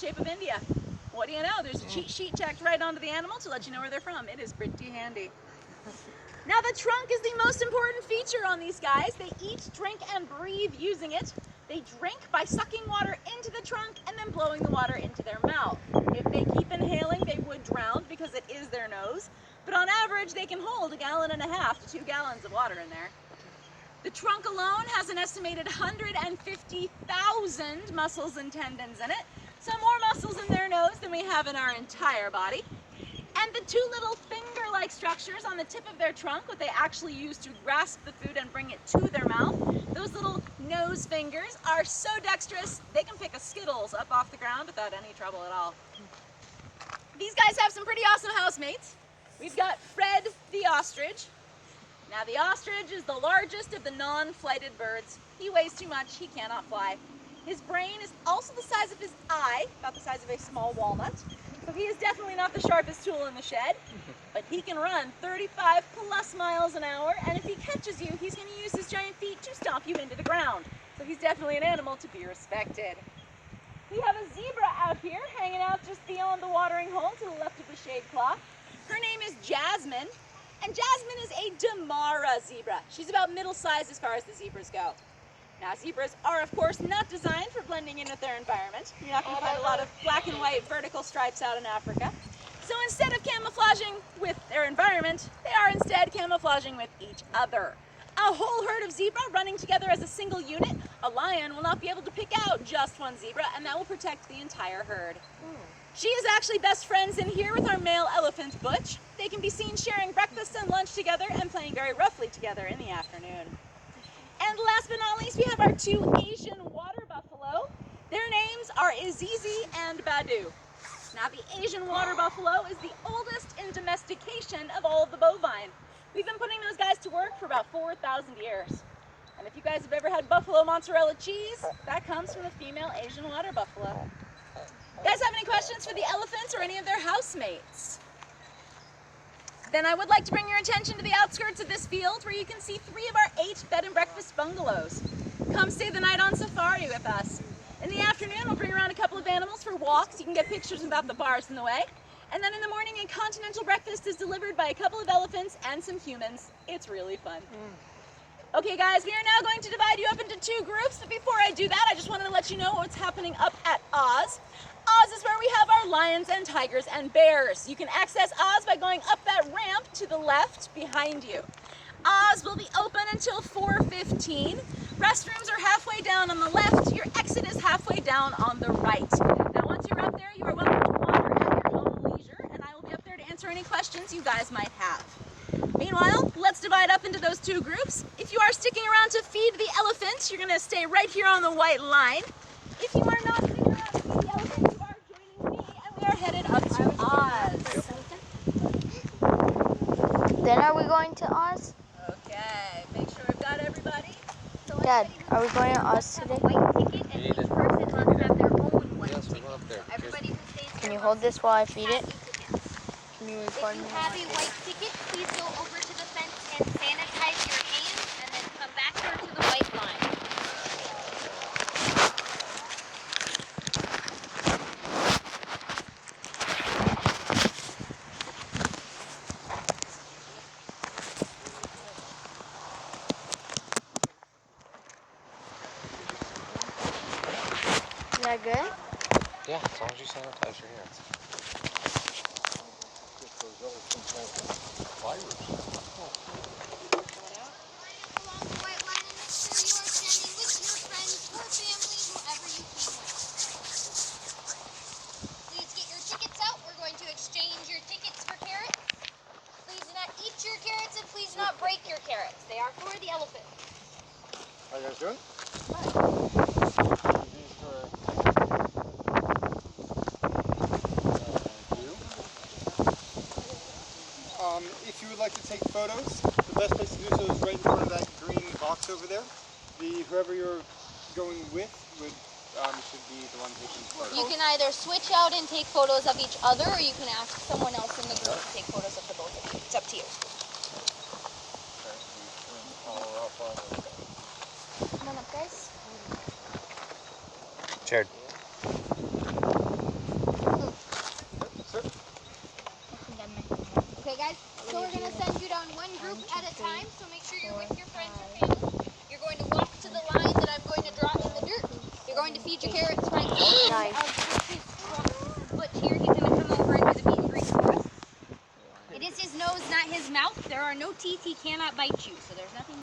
shape of India. What do you know? There's a cheat sheet tacked right onto the animal to let you know where they're from. It is pretty handy. Now the trunk is the most important feature on these guys. They eat, drink, and breathe using it. They drink by sucking water into the trunk and then blowing the water into their mouth. If they keep inhaling, they would drown because it is their nose. But on average, they can hold 1.5 gallons to 2 gallons of water in there. The trunk alone has an estimated 150,000 muscles and tendons in it. So more muscles in their nose than we have in our entire body. And the two little finger-like structures on the tip of their trunk, what they actually use to grasp the food and bring it to their mouth, those little nose fingers are so dexterous, they can pick a Skittles up off the ground without any trouble at all. These guys have some pretty awesome housemates. We've got Fred the ostrich. Now the ostrich is the largest of the non-flighted birds. He weighs too much, he cannot fly. His brain is also the size of his eye, about the size of a small walnut. So he is definitely not the sharpest tool in the shed, but he can run 35+ miles an hour, and if he catches you, he's going to use his giant feet to stomp you into the ground. So he's definitely an animal to be respected. We have a zebra out here, hanging out just beyond the watering hole to the left of the shade cloth. Her name is Jasmine, and Jasmine is a Damara zebra. She's about middle size as far as the zebras go. Now, zebras are, of course, not designed for blending in with their environment. You're not going to find a lot of black and white vertical stripes out in Africa. So instead of camouflaging with their environment, they are instead camouflaging with each other. A whole herd of zebra running together as a single unit, a lion will not be able to pick out just one zebra, and that will protect the entire herd. She is actually best friends in here with our male elephant, Butch. They can be seen sharing breakfast and lunch together and playing very roughly together in the afternoon. And last but not least, we have our two Asian water buffalo. Their names are Azizi and Badu. Now, the Asian water buffalo is the oldest in domestication of all of the bovine. We've been putting those guys to work for about 4,000 years. And if you guys have ever had buffalo mozzarella cheese, that comes from the female Asian water buffalo. You guys have any questions for the elephants or any of their housemates? Then I would like to bring your attention to the outskirts of this field where you can see 3 of our 8 bed and breakfast bungalows. Come stay the night on safari with us. In the afternoon, we'll bring around a couple of animals for walks. You can get pictures without the bars in the way. And then in the morning, a continental breakfast is delivered by a couple of elephants and some humans. It's really fun. Okay guys, we are now going to divide you up into 2 groups, but before I do that, I just wanted to let you know what's happening up at Oz. Oz is where we have our lions and tigers and bears. You can access Oz by going up that ramp to the left behind you. Oz will be open until 4:15. Restrooms are halfway down on the left. Your exit is halfway down on the right. Now once you're up there, you are welcome to wander at your own leisure, and I will be up there to answer any questions you guys might have. Meanwhile, let's divide up into those 2 groups. If you are sticking around to feed the elephants, you're going to stay right here on the white line. If you are not sticking around to feed the elephants, you are joining me, and we are headed up to Oz. Then are we going to Oz? Okay, make sure we've got everybody. Dad, are we going to Oz today? White ticket, and each person must have their own white ticket. Everybody who stays Can you here hold this while I feed it? Can you If record you me? have a white ticket, please go over to the fence and sanitize your hands, and then come back here to the white line. Is that good? Yeah, as long as you sanitize your hands. Virus. Along the white line, and make sure you are standing with your friends or family, whoever you came with. Please get your tickets out. We're going to exchange your tickets for carrots. Please do not eat your carrots, and please do not break your carrots. They are for the elephant. How you guys doing? If you would like to take photos, the best place to do so is right in front of that green box over there. Whoever you're going with should be the one taking photos. You can either switch out and take photos of each other, or you can ask someone else in the group to take photos of the both of you. It's up to you. Come on up, guys. Jared. carrots right here. Nice. His foot here. He's going to come over and do the meat and grease for us. It is his nose, not his mouth. There are no teeth. He cannot bite you, so there's nothing.